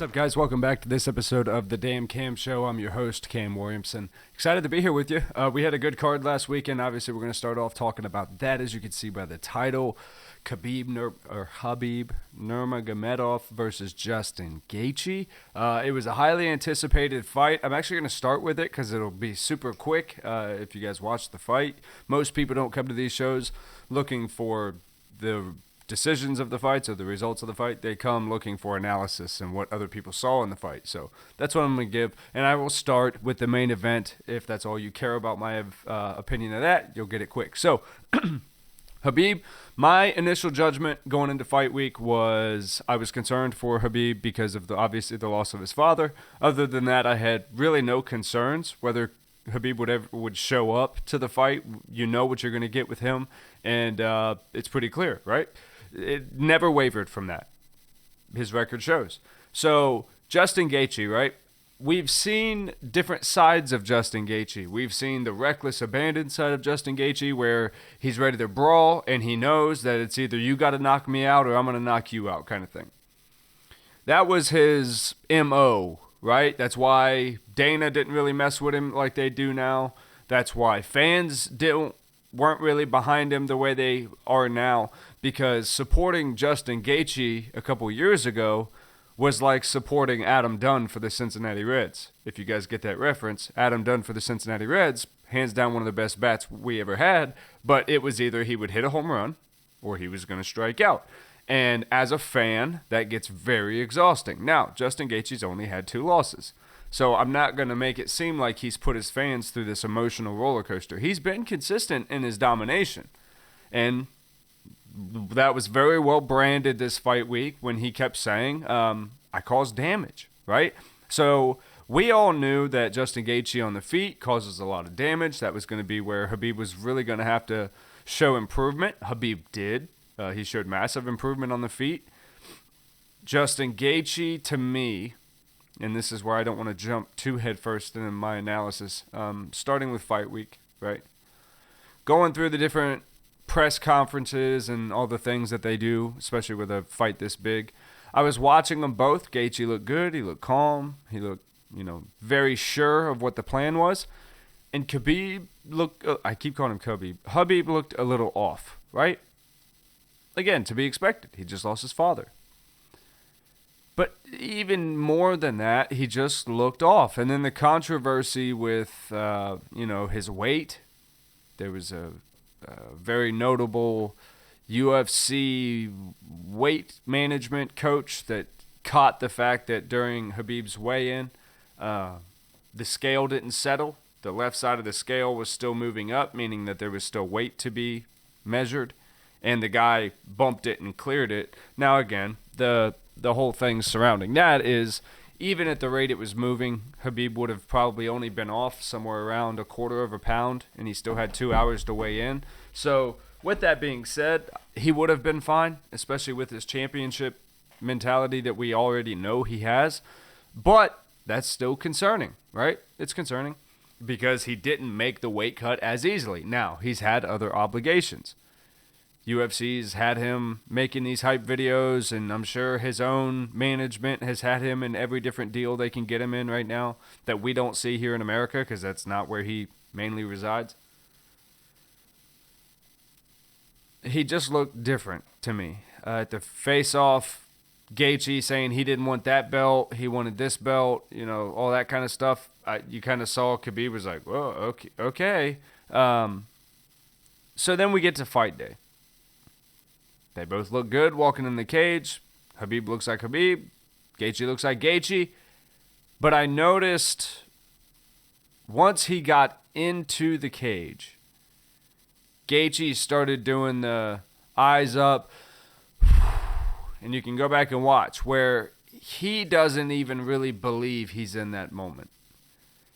up, guys? Welcome back to this episode of The Damn Cam Show. I'm your host, Cam Williamson. Excited to be here with you. We had a good card last weekend. Obviously, we're going to start off talking about that, as you can see by the title. Khabib Nurmagomedov versus Justin Gaethje. It was a highly anticipated fight. I'm actually going to start with it because it'll be super quick if you guys watch the fight. Most people don't come to these shows looking for the decisions of the fights or the results of the fight. They come looking for analysis and what other people saw in the fight. So that's what I'm going to give. And I will start with the main event. If that's all you care about my opinion of that, you'll get it quick. So Khabib, my initial judgment going into fight week was I was concerned for Khabib because of obviously the loss of his father. Other than that, I had really no concerns whether Khabib would show up to the fight. You know what you're going to get with him, and it's pretty clear, right? It never wavered from that. His record shows. So Justin Gaethje, right? We've seen different sides of Justin Gaethje. We've seen the reckless, abandoned side of Justin Gaethje where he's ready to brawl and he knows that it's either you got to knock me out or I'm going to knock you out kind of thing. That was his MO, right? That's why Dana didn't really mess with him like they do now. That's why fans weren't really behind him the way they are now, because supporting Justin Gaethje a couple years ago was like supporting Adam Dunn for the Cincinnati Reds. If you guys get that reference, Adam Dunn for the Cincinnati Reds, hands down one of the best bats we ever had, but it was either he would hit a home run or he was going to strike out. And as a fan, that gets very exhausting. Now, Justin Gaethje's only had 2 losses. So I'm not going to make it seem like he's put his fans through this emotional roller coaster. He's been consistent in his domination. And that was very well branded this fight week when he kept saying, I caused damage, right? So we all knew that Justin Gaethje on the feet causes a lot of damage. That was going to be where Khabib was really going to have to show improvement. Khabib did. He showed massive improvement on the feet. Justin Gaethje, to me, and this is where I don't want to jump too headfirst in my analysis, starting with fight week, right? Going through the different press conferences and all the things that they do, especially with a fight this big. I was watching them both. Gaethje looked good. He looked calm. He looked, very sure of what the plan was. And Khabib looked, I keep calling him Khabib. Khabib looked a little off, right? Again, to be expected. He just lost his father. But even more than that, he just looked off. And then the controversy with, his weight. There was a very notable UFC weight management coach that caught the fact that during Khabib's weigh-in, the scale didn't settle. The left side of the scale was still moving up, meaning that there was still weight to be measured. And the guy bumped it and cleared it. Now, again, the whole thing surrounding that is, even at the rate it was moving, Khabib would have probably only been off somewhere around 1/4 of a pound, and he still had 2 hours to weigh in. So, with that being said, he would have been fine, especially with his championship mentality that we already know he has. But that's still concerning, right? It's concerning because he didn't make the weight cut as easily. Now, he's had other obligations. UFC's had him making these hype videos, and I'm sure his own management has had him in every different deal they can get him in right now that we don't see here in America because that's not where he mainly resides. He just looked different to me. At the face-off, Gaethje saying he didn't want that belt, he wanted this belt, all that kind of stuff. You kind of saw Khabib was like, whoa, okay. So then we get to fight day. They both look good walking in the cage. Khabib looks like Khabib. Gaethje looks like Gaethje. But I noticed once he got into the cage, Gaethje started doing the eyes up. And you can go back and watch where he doesn't even really believe he's in that moment.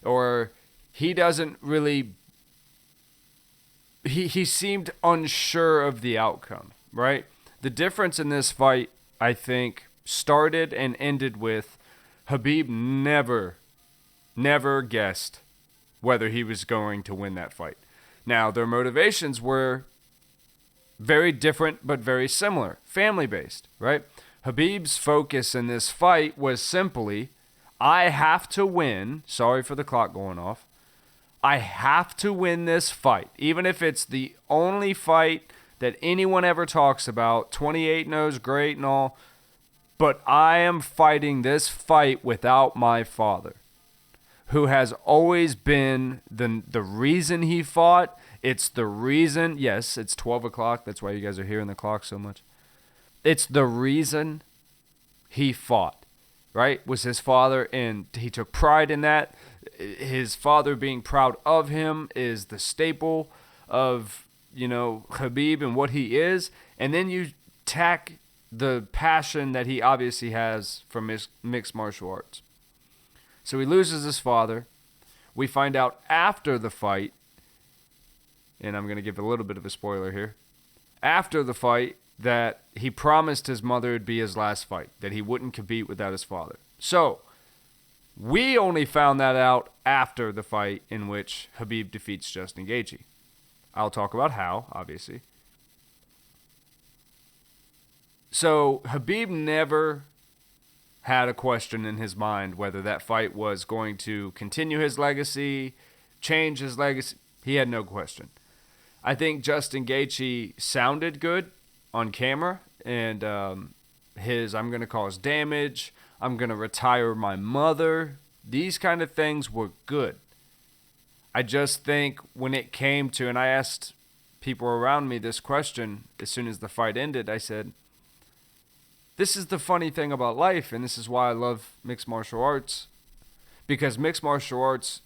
Or he doesn't really... He seemed unsure of the outcome, right? The difference in this fight, I think, started and ended with Khabib never guessed whether he was going to win that fight. Now, their motivations were very different but very similar, family-based, right? Khabib's focus in this fight was simply, I have to win. Sorry for the clock going off. I have to win this fight. Even if it's the only fight that anyone ever talks about. 28-0 is great and all. But I am fighting this fight without my father, who has always been the reason he fought. It's the reason. Yes, it's 12 o'clock. That's why you guys are hearing the clock so much. It's the reason he fought, right? Was his father, and he took pride in that. His father being proud of him is the staple of, Khabib and what he is. And then you tack the passion that he obviously has for mixed martial arts. So he loses his father. We find out after the fight, and I'm going to give a little bit of a spoiler here, after the fight, that he promised his mother it'd be his last fight, that he wouldn't compete without his father. So we only found that out after the fight in which Khabib defeats Justin Gaethje. I'll talk about how, obviously. So Khabib never had a question in his mind whether that fight was going to continue his legacy, change his legacy. He had no question. I think Justin Gaethje sounded good on camera, and I'm going to cause damage, I'm going to retire my mother, these kind of things were good. I just think when it came to, and I asked people around me this question as soon as the fight ended, I said, this is the funny thing about life, and this is why I love mixed martial arts, because mixed martial arts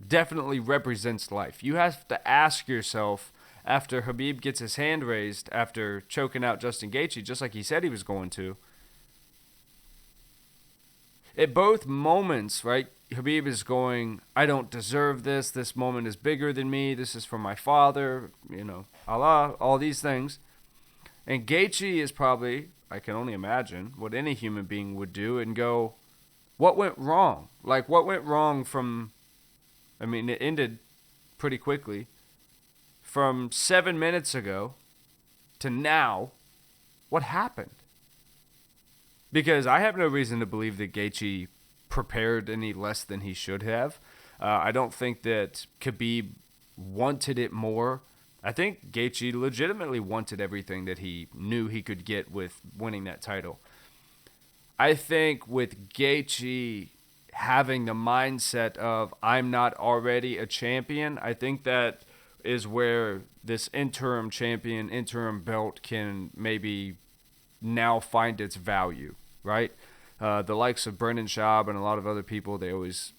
definitely represents life. You have to ask yourself, after Khabib gets his hand raised after choking out Justin Gaethje, just like he said he was going to, at both moments, right, Khabib is going, I don't deserve this. This moment is bigger than me. This is for my father, Allah, all these things. And Gaethje is probably, I can only imagine, what any human being would do and go, what went wrong? Like, what went wrong from, it ended pretty quickly. From 7 minutes ago to now, what happened? Because I have no reason to believe that Gaethje prepared any less than he should have. I don't think that Khabib wanted it more. I think Gaethje legitimately wanted everything that he knew he could get with winning that title. I think with Gaethje having the mindset of, I'm not already a champion, I think that is where this interim champion, interim belt can maybe now find its value, right? The likes of Brendan Schaub and a lot of other people, they always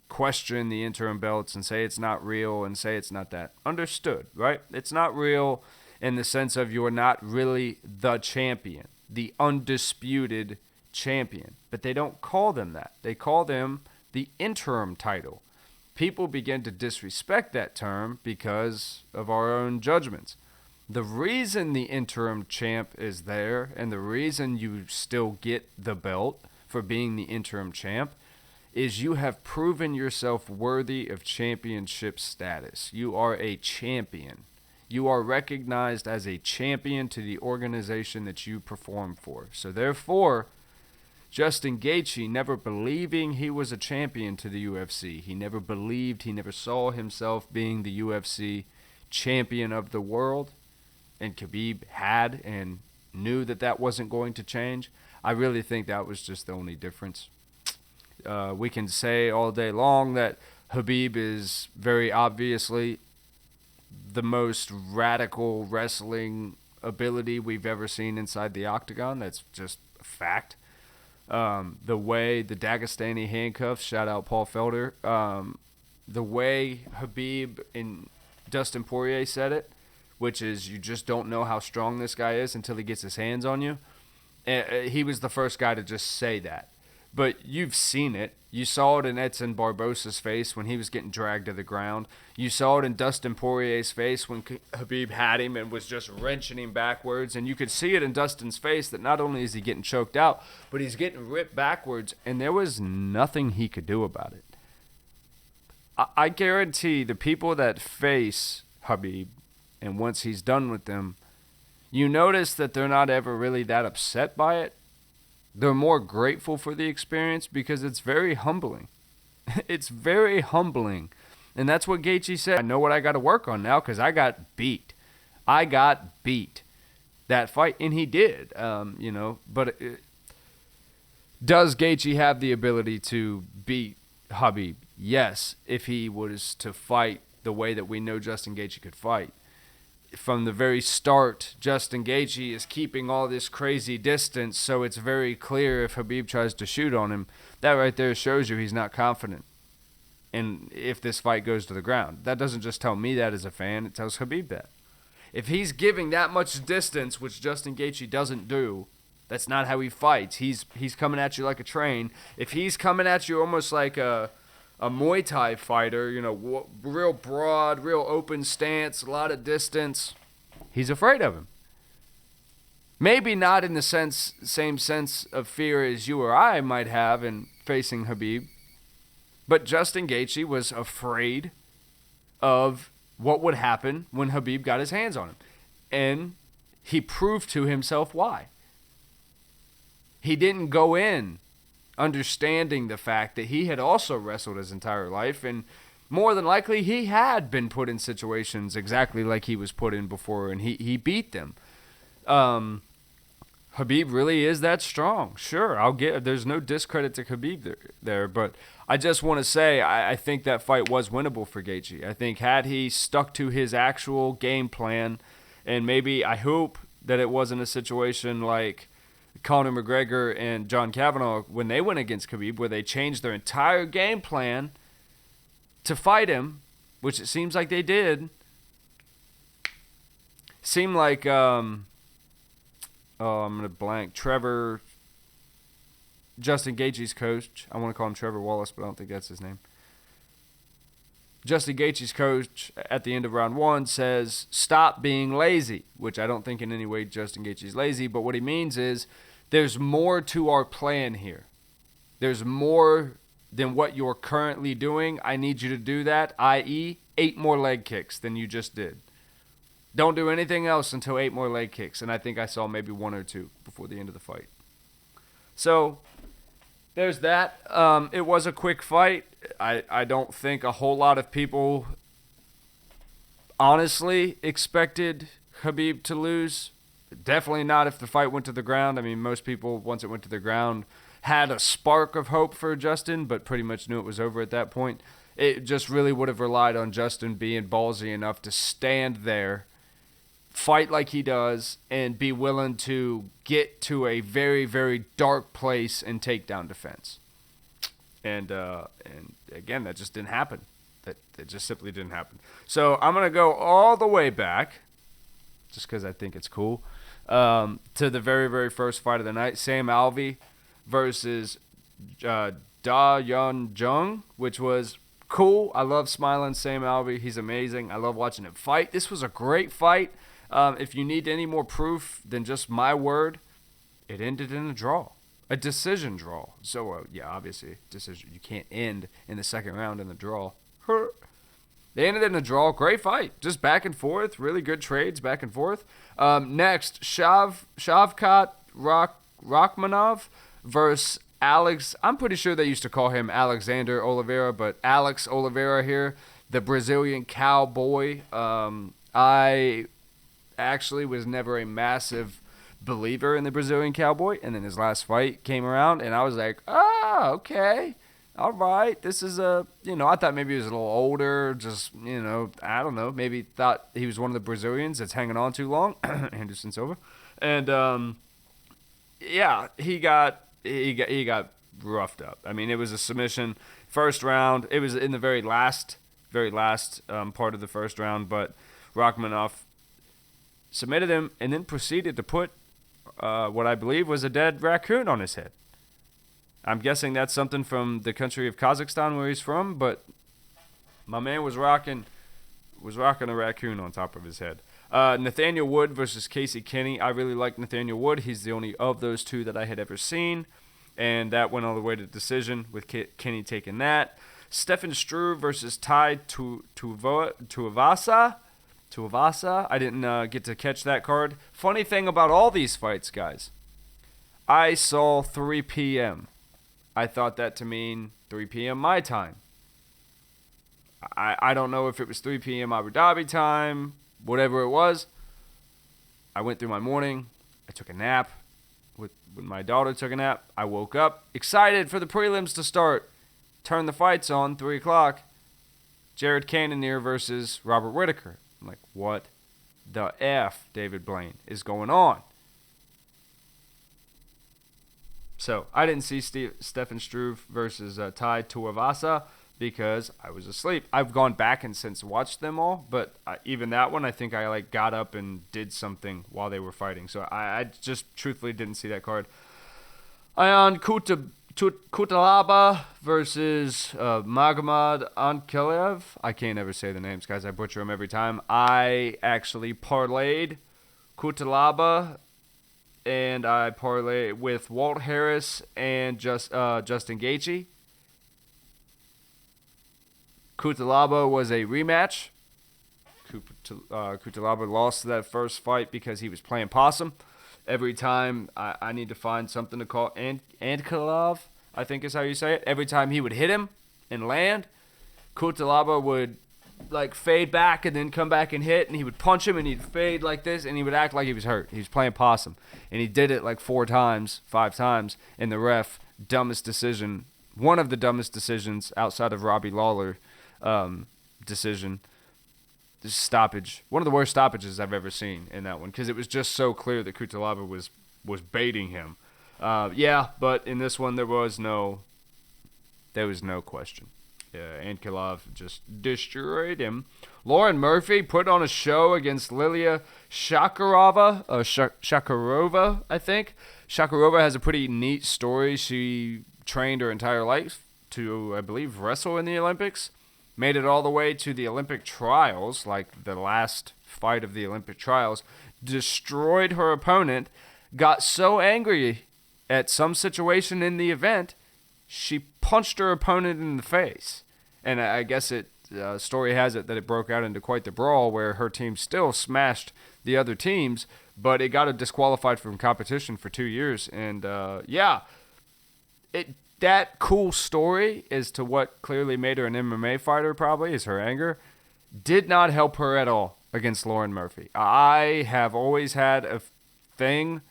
question the interim belts and say it's not real and say it's not that. Understood, right? It's not real in the sense of you're not really the champion, the undisputed champion. But they don't call them that. They call them the interim title. People begin to disrespect that term because of our own judgments. The reason the interim champ is there and the reason you still get the belt for being the interim champ is you have proven yourself worthy of championship status. You are a champion. You are recognized as a champion to the organization that you perform for. So therefore, Justin Gaethje, never believing he was a champion to the UFC, he never saw himself being the UFC champion of the world, and Khabib had and knew that that wasn't going to change. I really think that was just the only difference. We can say all day long that Khabib is very obviously the most radical wrestling ability we've ever seen inside the octagon. That's just a fact. The way the Dagestani handcuffs, shout out Paul Felder, the way Khabib and Dustin Poirier said it, which is you just don't know how strong this guy is until he gets his hands on you. He was the first guy to just say that. But you've seen it. You saw it in Edson Barbosa's face when he was getting dragged to the ground. You saw it in Dustin Poirier's face when Khabib had him and was just wrenching him backwards. And you could see it in Dustin's face that not only is he getting choked out, but he's getting ripped backwards, and there was nothing he could do about it. I guarantee the people that face Khabib, and once he's done with them, you notice that they're not ever really that upset by it. They're more grateful for the experience because it's very humbling. It's very humbling. And that's what Gaethje said. I know what I got to work on now because I got beat. I got beat that fight, and he did. But does Gaethje have the ability to beat Khabib? Yes, if he was to fight the way that we know Justin Gaethje could fight. From the very start, Justin Gaethje is keeping all this crazy distance, so it's very clear if Khabib tries to shoot on him. That right there shows you he's not confident. And if this fight goes to the ground, that doesn't just tell me that as a fan, it tells Khabib that. If he's giving that much distance, which Justin Gaethje doesn't do, that's not how he fights. He's coming at you like a train. If he's coming at you almost like a Muay Thai fighter, real broad, real open stance, a lot of distance, he's afraid of him. Maybe not in the same sense of fear as you or I might have in facing Khabib, but Justin Gaethje was afraid of what would happen when Khabib got his hands on him. And he proved to himself why. He didn't go in understanding the fact that he had also wrestled his entire life, and more than likely he had been put in situations exactly like he was put in before, and he beat them. Khabib really is that strong. Sure, there's no discredit to Khabib there, but I just want to say I think that fight was winnable for Gaethje. I think had he stuck to his actual game plan, and maybe I hope that it wasn't a situation like Conor McGregor and John Kavanagh when they went against Khabib, where they changed their entire game plan to fight him, which it seems like they did. Seemed like, I'm going to blank, Justin Gaethje's coach. I want to call him Trevor Wallace, but I don't think that's his name. Justin Gaethje's coach at the end of round 1 says, stop being lazy, which I don't think in any way Justin Gaethje's lazy, but what he means is there's more to our plan here. There's more than what you're currently doing. I need you to do that, i.e., 8 more leg kicks than you just did. Don't do anything else until 8 more leg kicks, and I think I saw maybe 1 or 2 before the end of the fight. So there's that. It was a quick fight. I don't think a whole lot of people honestly expected Khabib to lose. Definitely not if the fight went to the ground. I mean, most people, once it went to the ground, had a spark of hope for Justin, but pretty much knew it was over at that point. It just really would have relied on Justin being ballsy enough to stand there, fight like he does, and be willing to get to a very, very dark place and take down defense. And again, that just didn't happen. That just simply didn't happen. So I'm going to go all the way back, just because I think it's cool, to the very, very first fight of the night, Sam Alvey versus Un Jung, which was cool. I love smiling Sam Alvey. He's amazing. I love watching him fight. This was a great fight. If you need any more proof than just my word, it ended in a draw. A decision draw. So, obviously, decision. You can't end in the second round in the draw. They ended in a draw. Great fight. Just back and forth. Really good trades back and forth. Next, Shavkat Rakhmonov versus Alex. I'm pretty sure they used to call him Alexander Oliveira, but Alex Oliveira here, the Brazilian cowboy. I actually was never a massive believer in the Brazilian cowboy, and then his last fight came around, and I was like, okay. All right, this is I thought maybe he was a little older, just, I don't know, maybe thought he was one of the Brazilians that's hanging on too long, Anderson Silva. And, he got roughed up. I mean, it was a submission first round. It was in the very last part of the first round, but Rakhmonov submitted him and then proceeded to put what I believe was a dead raccoon on his head. I'm guessing that's something from the country of Kazakhstan where he's from, but my man was rocking a raccoon on top of his head. Nathaniel Wood versus Casey Kenny. I really like Nathaniel Wood. He's the only of those two that I had ever seen, and that went all the way to decision with Kenny taking that. Stefan Struve versus Tai Tuivasa. I didn't get to catch that card. Funny thing about all these fights, guys, I saw 3 p.m. I thought that to mean 3 p.m. my time. I don't know if it was 3 p.m. Abu Dhabi time, whatever it was. I went through my morning. I took a nap. When my daughter took a nap, I woke up excited for the prelims to start. Turned the fights on, 3 o'clock. Jared Cannonier versus Robert Whittaker. I'm like, what the F, David Blaine, is going on? So I didn't see Stefan Struve versus Tai Tuivasa because I was asleep. I've gone back and since watched them all, but even that one, I think I got up and did something while they were fighting. So I just truthfully didn't see that card. Ion Cutelaba versus Magomed Ankalaev. I can't ever say the names, guys. I butcher them every time. I actually parlayed Cutelaba, and I parlayed with Walt Harris and Justin Gaethje. Cutelaba was a rematch. Cutelaba lost that first fight because he was playing possum. Every time I need to find something to call Ankalaev, I think is how you say it. Every time he would hit him and land, Cutelaba would fade back and then come back and hit, and he would punch him and he'd fade like this, and he would act like he was hurt. He was playing possum, and he did it 5 times, and the ref, dumbest decision, one of the dumbest decisions outside of Robbie Lawler decision. This stoppage, one of the worst stoppages I've ever seen in that one, because it was just so clear that Cutelaba was baiting him. But in this one there was no question. Ankalaev just destroyed him. Lauren Murphy put on a show against Liliya Shakirova, I think. Shakirova has a pretty neat story. She trained her entire life to, I believe, wrestle in the Olympics. Made it all the way to the Olympic trials, like the last fight of the Olympic trials. Destroyed her opponent. Got so angry at some situation in the event, she punched her opponent in the face. And I guess story has it that it broke out into quite the brawl where her team still smashed the other teams, but it got her disqualified from competition for 2 years. And that cool story as to what clearly made her an MMA fighter probably is her anger. Did not help her at all against Lauren Murphy. I have always had a thing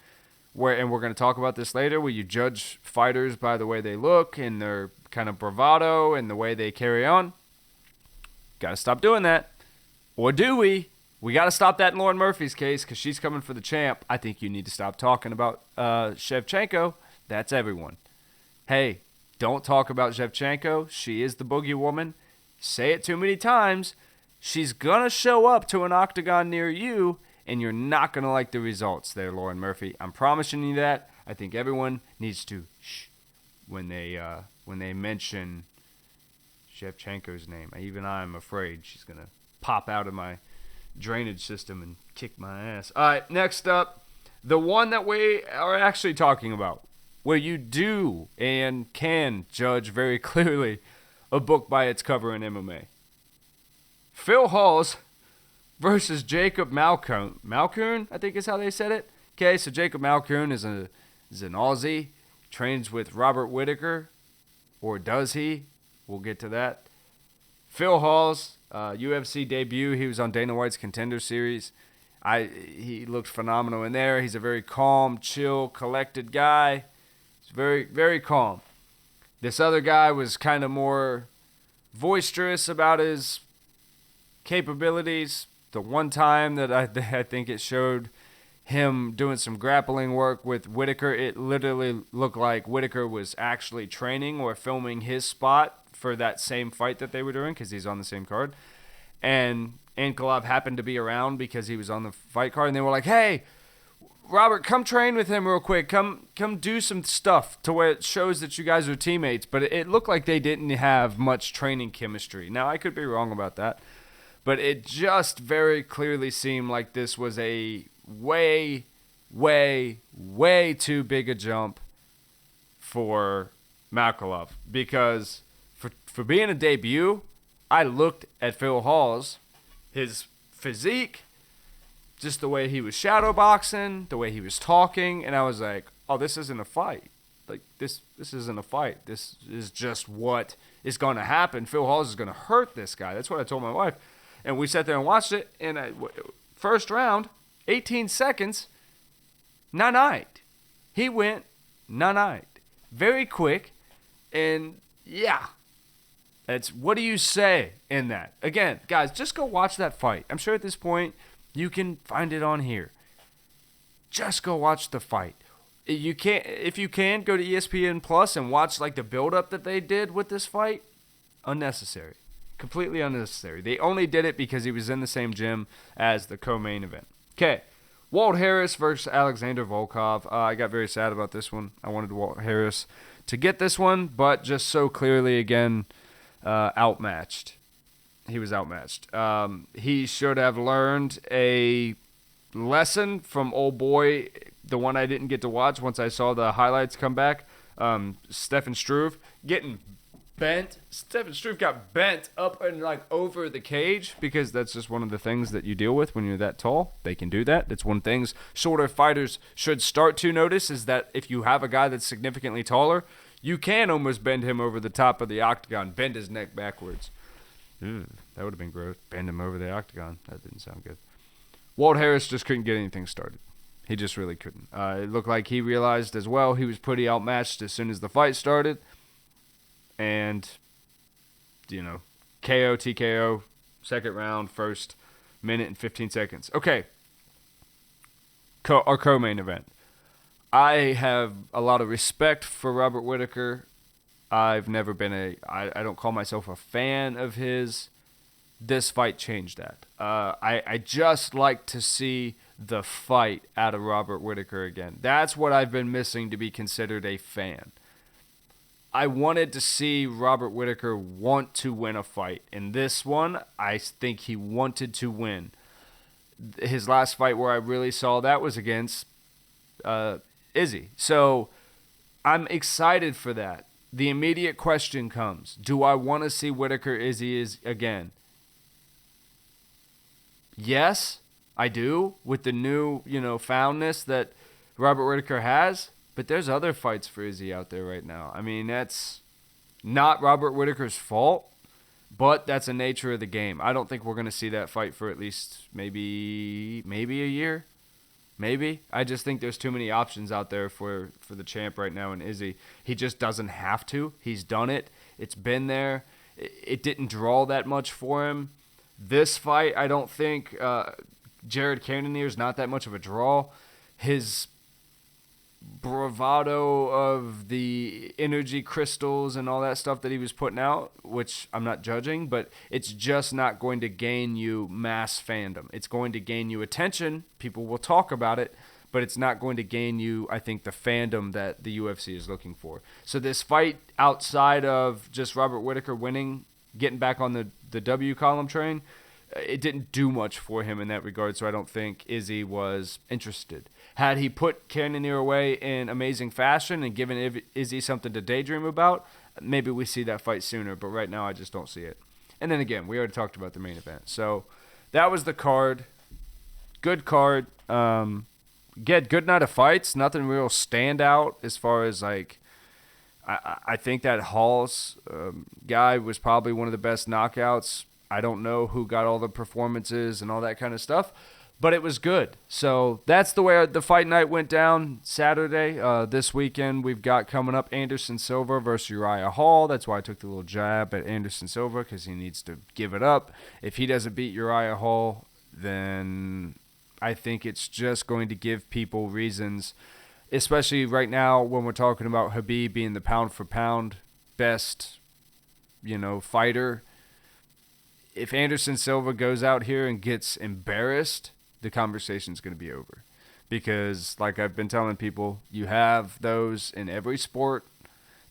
where, and we're going to talk about this later, where you judge fighters by the way they look and their kind of bravado and the way they carry on. Got to stop doing that. Or do we? We got to stop that in Lauren Murphy's case because she's coming for the champ. I think you need to stop talking about Shevchenko. That's everyone. Hey, don't talk about Shevchenko. She is the boogie woman. Say it too many times. She's going to show up to an octagon near you, and you're not going to like the results there, Lauren Murphy. I'm promising you that. I think everyone needs to shh when they mention Shevchenko's name. Even I'm afraid she's going to pop out of my drainage system and kick my ass. All right, next up, the one that we are actually talking about, where you do and can judge very clearly a book by its cover in MMA. Phil Hawes versus Jacob Malkoun. Malkoun, I think is how they said it. Okay, so Jacob Malkoun is an Aussie, trains with Robert Whittaker, or does he? We'll get to that. Phil Hawes, UFC debut. He was on Dana White's Contender Series. He looked phenomenal in there. He's a very calm, chill, collected guy. He's very, very calm. This other guy was kind of more boisterous about his capabilities. The one time that I think it showed him doing some grappling work with Whittaker, it literally looked like Whittaker was actually training or filming his spot for that same fight that they were doing because he's on the same card. And Ankalaev happened to be around because he was on the fight card, and they were like, hey, Robert, come train with him real quick. Come do some stuff to where it shows that you guys are teammates. But it looked like they didn't have much training chemistry. Now, I could be wrong about that. But it just very clearly seemed like this was a way, way, way too big a jump for Ankalaev. Because for being a debut, I looked at Phil Hawes, his physique, just the way he was shadow boxing, the way he was talking, and I was like, oh, this isn't a fight. Like, this isn't a fight. This is just what is going to happen. Phil Hawes is going to hurt this guy. That's what I told my wife. And we sat there and watched it. And first round, 18 seconds, nine-eyed. He went nine-eyed. Very quick. And, yeah. What do you say in that? Again, guys, just go watch that fight. I'm sure at this point you can find it on here. Just go watch the fight. If you can, go to ESPN Plus and watch like the build-up that they did with this fight. Unnecessary. Completely unnecessary. They only did it because he was in the same gym as the co-main event. Okay. Walt Harris versus Alexander Volkov. I got very sad about this one. I wanted Walt Harris to get this one, but just so clearly, again, outmatched. He was outmatched. He should have learned a lesson from old boy, the one I didn't get to watch once I saw the highlights come back. Stefan Struve getting bent. Stefan Struve got bent up and like over the cage because that's just one of the things that you deal with when you're that tall. They can do that. It's one of the things shorter fighters should start to notice is that if you have a guy that's significantly taller, you can almost bend him over the top of the octagon, bend his neck backwards. That would have been gross. Bend him over the octagon. That didn't sound good. Walt Harris just couldn't get anything started. He just really couldn't. It looked like he realized as well he was pretty outmatched as soon as the fight started. And, KO, TKO, second round, first minute and 15 seconds. Okay. Our co-main event. I have a lot of respect for Robert Whittaker. I've never been I don't call myself a fan of his. This fight changed that. I just like to see the fight out of Robert Whittaker again. That's what I've been missing to be considered a fan. I wanted to see Robert Whittaker want to win a fight. In this one, I think he wanted to win. His last fight where I really saw that was against Izzy. So I'm excited for that. The immediate question comes, do I want to see Whittaker Izzy again? Yes, I do, with the new, foundness that Robert Whittaker has. But there's other fights for Izzy out there right now. I mean, that's not Robert Whittaker's fault, but that's the nature of the game. I don't think we're going to see that fight for at least maybe a year. Maybe. I just think there's too many options out there for the champ right now in Izzy. He just doesn't have to. He's done it. It's been there. It didn't draw that much for him. This fight, I don't think Jared Cannonier is not that much of a draw. His bravado of the energy crystals and all that stuff that he was putting out, which I'm not judging, but it's just not going to gain you mass fandom. It's going to gain you attention. People will talk about it, but it's not going to gain you, I think, the fandom that the UFC is looking for. So this fight outside of just Robert Whittaker winning, getting back on the W column train, it didn't do much for him in that regard, so I don't think Izzy was interested. Had he put Cannonier away in amazing fashion and given Izzy something to daydream about, maybe we see that fight sooner, but right now I just don't see it. And then again, we already talked about the main event. So that was the card. Good card. Good night of fights. Nothing real stand out as far as I think that Hawes guy was probably one of the best knockouts. I don't know who got all the performances and all that kind of stuff, but it was good. So that's the way the fight night went down Saturday. This weekend we've got coming up Anderson Silva versus Uriah Hall. That's why I took the little jab at Anderson Silva, because he needs to give it up. If he doesn't beat Uriah Hall, then I think it's just going to give people reasons, especially right now when we're talking about Khabib being the pound-for-pound best, fighter. If Anderson Silva goes out here and gets embarrassed, the conversation's going to be over. Because, like I've been telling people, you have those in every sport.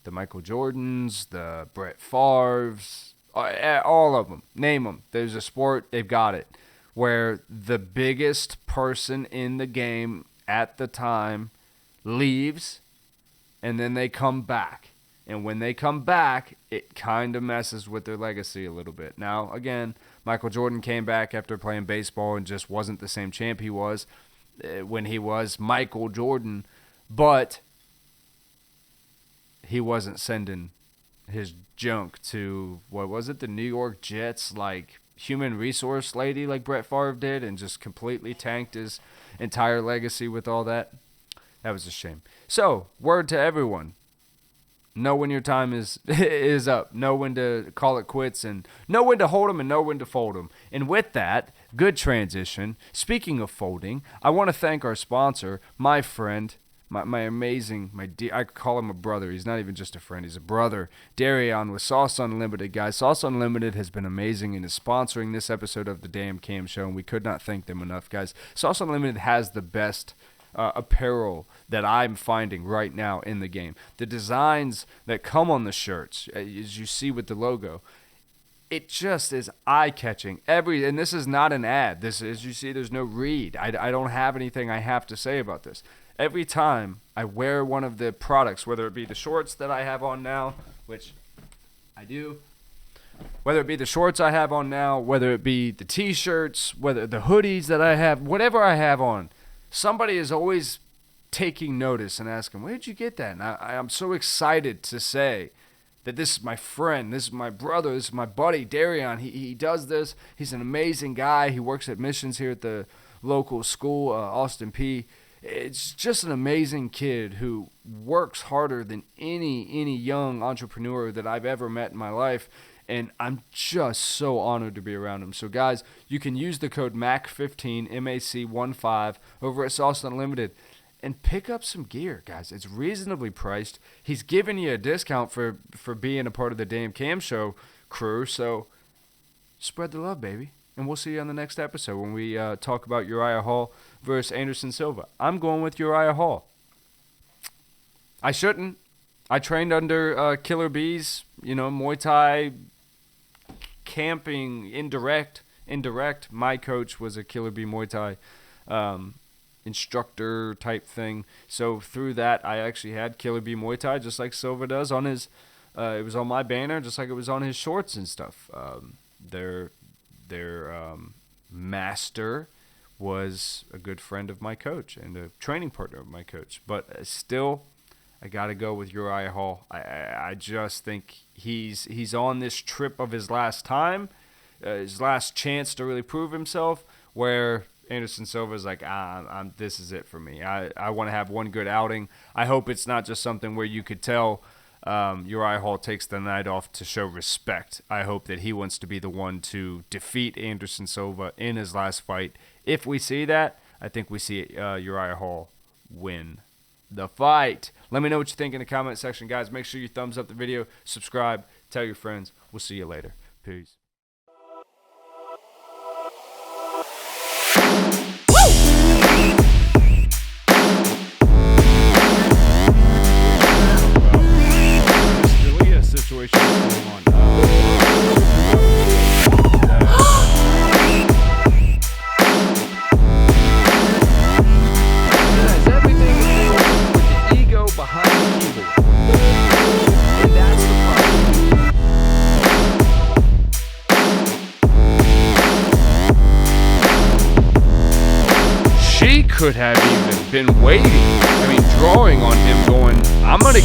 The Michael Jordans, the Brett Favres, all of them. Name them. There's a sport, they've got it. Where the biggest person in the game at the time leaves, and then they come back. And when they come back, it kind of messes with their legacy a little bit. Now, again, Michael Jordan came back after playing baseball and just wasn't the same champ he was when he was Michael Jordan. But he wasn't sending his junk to, what was it, the New York Jets, like human resource lady like Brett Favre did, and just completely tanked his entire legacy with all that. That was a shame. So, word to everyone. Know when your time is up. Know when to call it quits, and know when to hold them and know when to fold them. And with that, good transition. Speaking of folding, I want to thank our sponsor, my friend, my amazing, my dear, I call him a brother. He's not even just a friend. He's a brother. Darion with Sauce Unlimited, guys. Sauce Unlimited has been amazing and is sponsoring this episode of the Damn Cam Show, and we could not thank them enough, guys. Sauce Unlimited has the best apparel that I'm finding right now in the game. The designs that come on the shirts, as you see with the logo, it just is eye-catching. And this is not an ad. This, as you see, there's no read. I don't have anything I have to say about this. Every time I wear one of the products, whether it be the shorts that I have on now, which I do, whether it be the shorts I have on now, whether it be the T-shirts, whether the hoodies that I have, whatever I have on, somebody is always taking notice and asking, where did you get that? And I'm so excited to say that this is my friend, this is my brother, this is my buddy, Darion. He does this. He's an amazing guy. He works at missions here at the local school, Austin P. It's just an amazing kid who works harder than any young entrepreneur that I've ever met in my life. And I'm just so honored to be around him. So, guys, you can use the code MAC15, MAC15, over at Sauce Unlimited and pick up some gear, guys. It's reasonably priced. He's giving you a discount for being a part of the Damn Cam Show crew. So, spread the love, baby. And we'll see you on the next episode when we talk about Urijah Hall versus Anderson Silva. I'm going with Urijah Hall. I shouldn't. I trained under Killer Bees, Muay Thai, camping, indirect. My coach was a Killer Bee Muay Thai instructor type thing. So through that, I actually had Killer Bee Muay Thai, just like Silva does on his. It was on my banner, just like it was on his shorts and stuff. Their master was a good friend of my coach and a training partner of my coach. But still, I got to go with Urijah Hall. I just think he's on this trip of his last time, his last chance to really prove himself, where Anderson Silva is like, this is it for me. I want to have one good outing. I hope it's not just something where you could tell Urijah Hall takes the night off to show respect. I hope that he wants to be the one to defeat Anderson Silva in his last fight. If we see that, I think we see Urijah Hall win the fight. Let me know what you think in the comment section, guys. Make sure you thumbs up the video, subscribe, tell your friends. We'll see you later. Peace. Liliya situation is going on. Could have even been waiting. I mean, drawing on him going, I'm going to